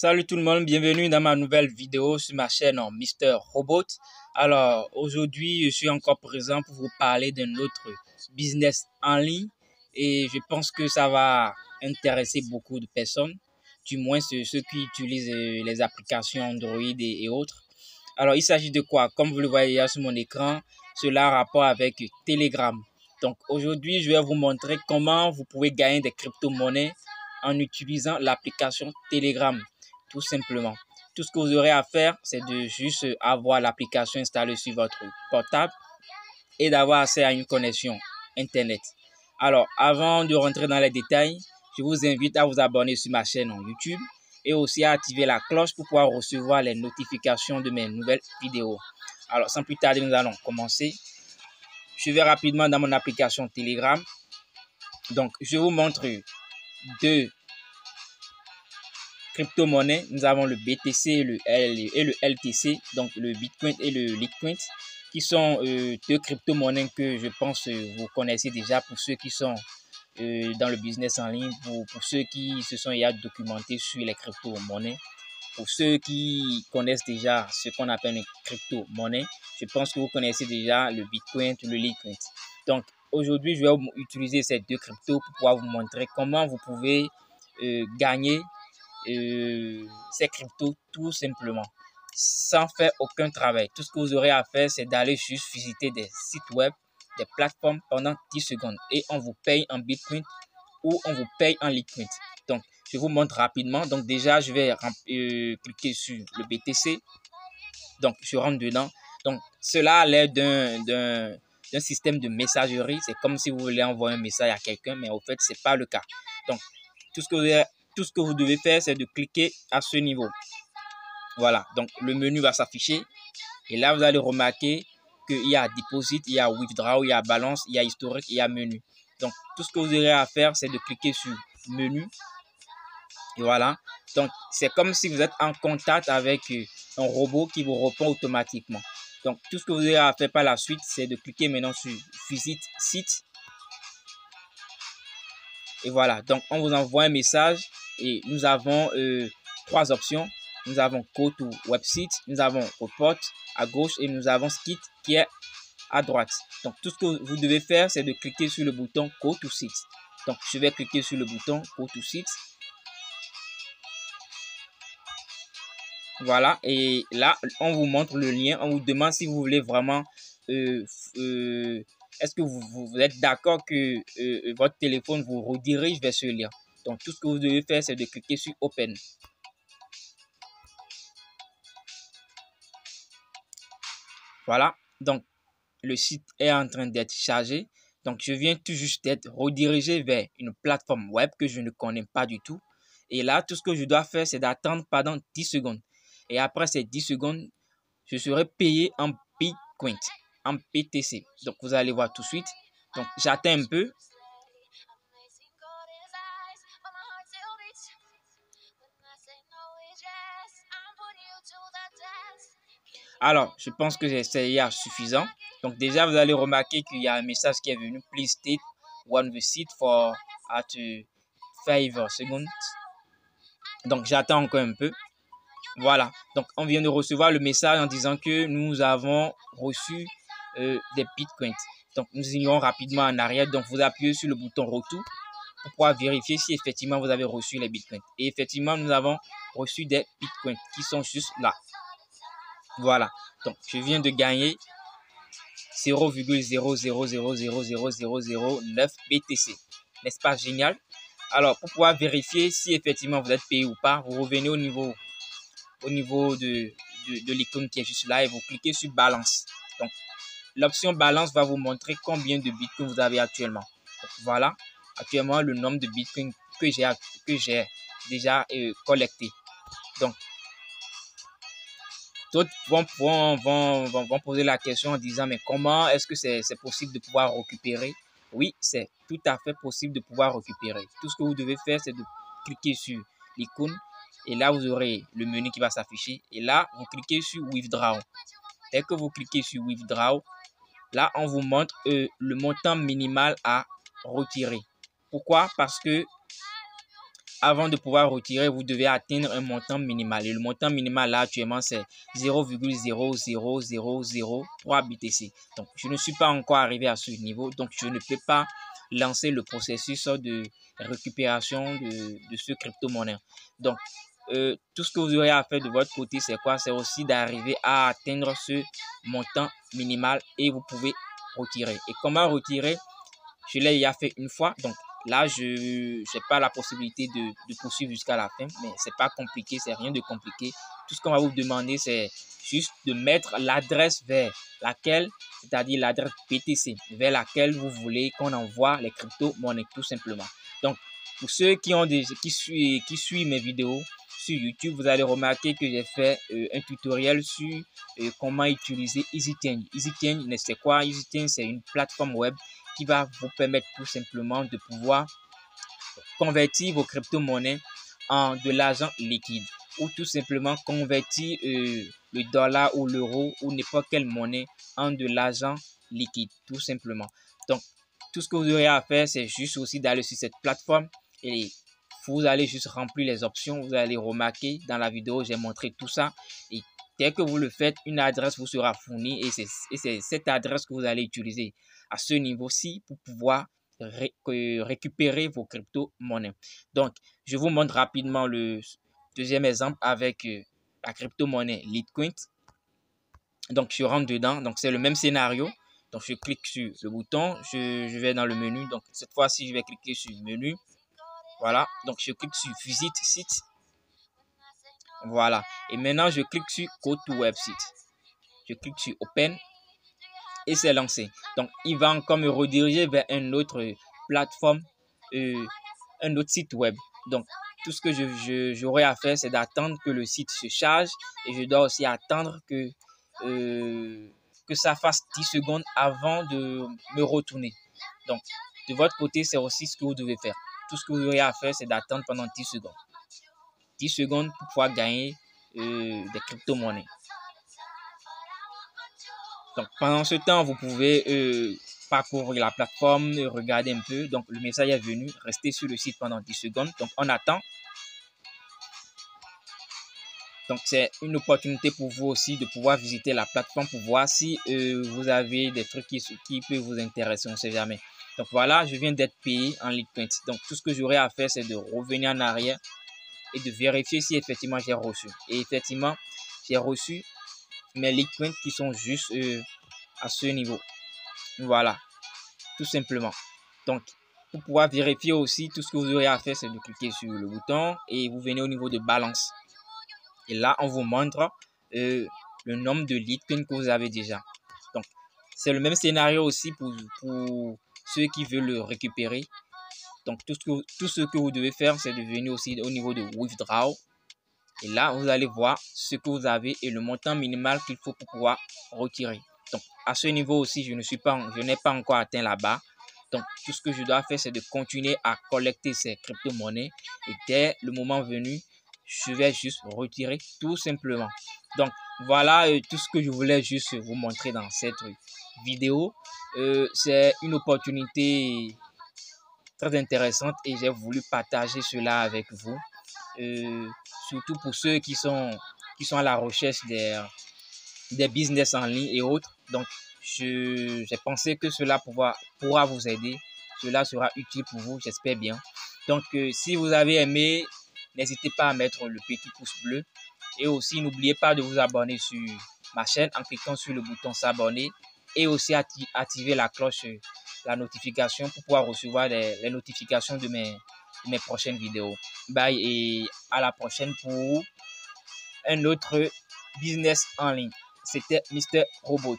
Salut tout le monde, bienvenue dans ma nouvelle vidéo sur ma chaîne Mister Robot. Alors aujourd'hui, je suis encore présent pour vous parler d'un autre business en ligne et je pense que ça va intéresser beaucoup de personnes, du moins ceux qui utilisent les applications Android et autres. Alors il s'agit de quoi? Comme vous le voyez là sur mon écran, cela a rapport avec Telegram. Donc aujourd'hui, je vais vous montrer comment vous pouvez gagner des crypto-monnaies en utilisant l'application Telegram. Tout simplement. Tout ce que vous aurez à faire, c'est de juste avoir l'application installée sur votre portable et d'avoir accès à une connexion Internet. Alors, avant de rentrer dans les détails, je vous invite à vous abonner sur ma chaîne YouTube et aussi à activer la cloche pour pouvoir recevoir les notifications de mes nouvelles vidéos. Alors, sans plus tarder, nous allons commencer. Je vais rapidement dans mon application Telegram. Donc, je vous montre deux crypto-monnaies. Nous avons le BTC et le LTC, donc le Bitcoin et le Litecoin, qui sont deux crypto-monnaies que je pense vous connaissez déjà pour ceux qui sont dans le business en ligne, pour ceux qui se sont déjà documentés sur les crypto-monnaies, pour ceux qui connaissent déjà ce qu'on appelle une crypto-monnaie. Je pense que vous connaissez déjà le Bitcoin ou le Litecoin. Donc aujourd'hui, je vais utiliser ces deux cryptos pour pouvoir vous montrer comment vous pouvez gagner ces cryptos tout simplement sans faire aucun travail. Tout ce que vous aurez à faire, c'est d'aller juste visiter des sites web, des plateformes pendant 10 secondes et on vous paye en Bitcoin ou on vous paye en Litecoin. Donc je vous montre rapidement. Donc déjà je vais cliquer sur le BTC. Donc je rentre dedans. Donc cela a l'air d'un système de messagerie. C'est comme si vous voulez envoyer un message à quelqu'un, mais au fait c'est pas le cas. Donc tout ce que vous devez faire, c'est de cliquer à ce niveau. Voilà, donc le menu va s'afficher. Et là, vous allez remarquer qu'il y a Deposit, il y a Withdraw, il y a Balance, il y a Historique, il y a Menu. Donc, tout ce que vous aurez à faire, c'est de cliquer sur Menu. Et voilà. Donc, c'est comme si vous êtes en contact avec un robot qui vous répond automatiquement. Donc, tout ce que vous aurez à faire par la suite, c'est de cliquer maintenant sur Visite Site. Et voilà, donc on vous envoie un message et nous avons trois options. Nous avons Go to Website, nous avons Report à gauche et nous avons Skip qui est à droite. Donc tout ce que vous devez faire, c'est de cliquer sur le bouton Go to Site. Donc je vais cliquer sur le bouton Go to Site. Voilà, et là on vous montre le lien, on vous demande si vous voulez vraiment est-ce que vous êtes d'accord que votre téléphone vous redirige vers ce lien? Donc, tout ce que vous devez faire, c'est de cliquer sur Open. Voilà. Donc, le site est en train d'être chargé. Donc, je viens tout juste d'être redirigé vers une plateforme web que je ne connais pas du tout. Et là, tout ce que je dois faire, c'est d'attendre pendant 10 secondes. Et après ces 10 secondes, je serai payé en Bitcoin, en BTC. Donc, vous allez voir tout de suite. Donc, j'attends un peu. Alors, je pense que c'est suffisant. Donc, déjà, vous allez remarquer qu'il y a un message qui est venu. Please state one visit for at 5 seconds. Donc, j'attends encore un peu. Voilà. Donc, on vient de recevoir le message en disant que nous avons reçu des bitcoins. Donc, nous irons rapidement en arrière. Donc, vous appuyez sur le bouton retour pour pouvoir vérifier si effectivement vous avez reçu les bitcoins. Et effectivement, nous avons reçu des bitcoins qui sont juste là. Voilà. Donc, je viens de gagner 0,0000009 BTC. N'est-ce pas génial? Alors, pour pouvoir vérifier si effectivement vous êtes payé ou pas, vous revenez au niveau de l'icône qui est juste là et vous cliquez sur Balance. Donc, l'option Balance va vous montrer combien de bitcoins vous avez actuellement. Donc, voilà, actuellement le nombre de bitcoins que j'ai déjà collecté. Donc, d'autres vont poser la question en disant mais comment est-ce que c'est possible de pouvoir récupérer? Oui, c'est tout à fait possible de pouvoir récupérer. Tout ce que vous devez faire, c'est de cliquer sur l'icône et là vous aurez le menu qui va s'afficher et là vous cliquez sur Withdraw. Dès que vous cliquez sur Withdraw, là on vous montre le montant minimal à retirer. Pourquoi? Parce que avant de pouvoir retirer, vous devez atteindre un montant minimal. Et le montant minimal là actuellement, c'est 0,00003 BTC. Donc, je ne suis pas encore arrivé à ce niveau. Donc, je ne peux pas lancer le processus de récupération de ce crypto-monnaie. Donc, tout ce que vous aurez à faire de votre côté, c'est quoi? C'est aussi d'arriver à atteindre ce montant minimal et vous pouvez retirer. Et comment retirer? Je l'ai déjà fait une fois. Donc, là, je n'ai pas la possibilité de poursuivre jusqu'à la fin, mais c'est pas compliqué, c'est rien de compliqué. Tout ce qu'on va vous demander, c'est juste de mettre l'adresse vers laquelle, c'est-à-dire l'adresse BTC, vers laquelle vous voulez qu'on envoie les crypto-monnaies, tout simplement. Donc, pour ceux qui suivent mes vidéos sur YouTube, vous allez remarquer que j'ai fait un tutoriel sur comment utiliser EasyChange. EasyChange, c'est quoi? EasyChange, c'est une plateforme web qui va vous permettre tout simplement de pouvoir convertir vos crypto-monnaies en de l'argent liquide ou tout simplement convertir le dollar ou l'euro ou n'importe quelle monnaie en de l'argent liquide, tout simplement. Donc, tout ce que vous aurez à faire, c'est juste aussi d'aller sur cette plateforme et vous allez juste remplir les options. Vous allez remarquer dans la vidéo, j'ai montré tout ça. Et dès que vous le faites, une adresse vous sera fournie et c'est cette adresse que vous allez utiliser à ce niveau-ci pour pouvoir récupérer vos crypto-monnaies. Donc, je vous montre rapidement le deuxième exemple avec la crypto-monnaie Litecoin. Donc, je rentre dedans. Donc, c'est le même scénario. Donc, je clique sur le bouton. Je vais dans le menu. Donc, cette fois-ci, je vais cliquer sur le menu. Voilà. Donc, je clique sur Visite site. Voilà. Et maintenant, je clique sur Go to Website. Je clique sur Open. Et c'est lancé. Donc, il va encore me rediriger vers une autre plateforme, un autre site web. Donc, tout ce que j'aurai à faire, c'est d'attendre que le site se charge et je dois aussi attendre que ça fasse 10 secondes avant de me retourner. Donc, de votre côté, c'est aussi ce que vous devez faire. Tout ce que vous aurez à faire, c'est d'attendre pendant 10 secondes. 10 secondes pour pouvoir gagner des crypto-monnaies. Donc, pendant ce temps, vous pouvez parcourir la plateforme, regarder un peu. Donc, le message est venu. Restez sur le site pendant 10 secondes. Donc, on attend. Donc, c'est une opportunité pour vous aussi de pouvoir visiter la plateforme pour voir si vous avez des trucs qui peuvent vous intéresser. On ne sait jamais. Donc, voilà, je viens d'être payé en Litecoin. Donc, tout ce que j'aurai à faire, c'est de revenir en arrière et de vérifier si effectivement j'ai reçu. Et effectivement, j'ai reçu mes Litecoin qui sont juste à ce niveau. Voilà, tout simplement. Donc, pour pouvoir vérifier aussi, tout ce que vous aurez à faire, c'est de cliquer sur le bouton et vous venez au niveau de balance. Et là, on vous montre le nombre de Litecoin que vous avez déjà. Donc, c'est le même scénario aussi pour ceux qui veulent le récupérer. Donc, tout ce que vous devez faire, c'est de venir aussi au niveau de Withdraw. Et là, vous allez voir ce que vous avez et le montant minimal qu'il faut pour pouvoir retirer. Donc, à ce niveau aussi, je n'ai pas encore atteint la barre. Donc, tout ce que je dois faire, c'est de continuer à collecter ces crypto-monnaies. Et dès le moment venu, je vais juste retirer tout simplement. Donc, voilà tout ce que je voulais juste vous montrer dans cette vidéo. C'est une opportunité très intéressante et j'ai voulu partager cela avec vous. Surtout pour ceux qui sont à la recherche des business en ligne et autres. Donc, j'ai pensé que cela pourra vous aider. Cela sera utile pour vous, j'espère bien. Donc, si vous avez aimé, n'hésitez pas à mettre le petit pouce bleu. Et aussi, n'oubliez pas de vous abonner sur ma chaîne en cliquant sur le bouton s'abonner. Et aussi activer la cloche, la notification pour pouvoir recevoir les notifications de mes prochaines vidéos. Bye et à la prochaine pour un autre business en ligne. C'était Mr. Robot.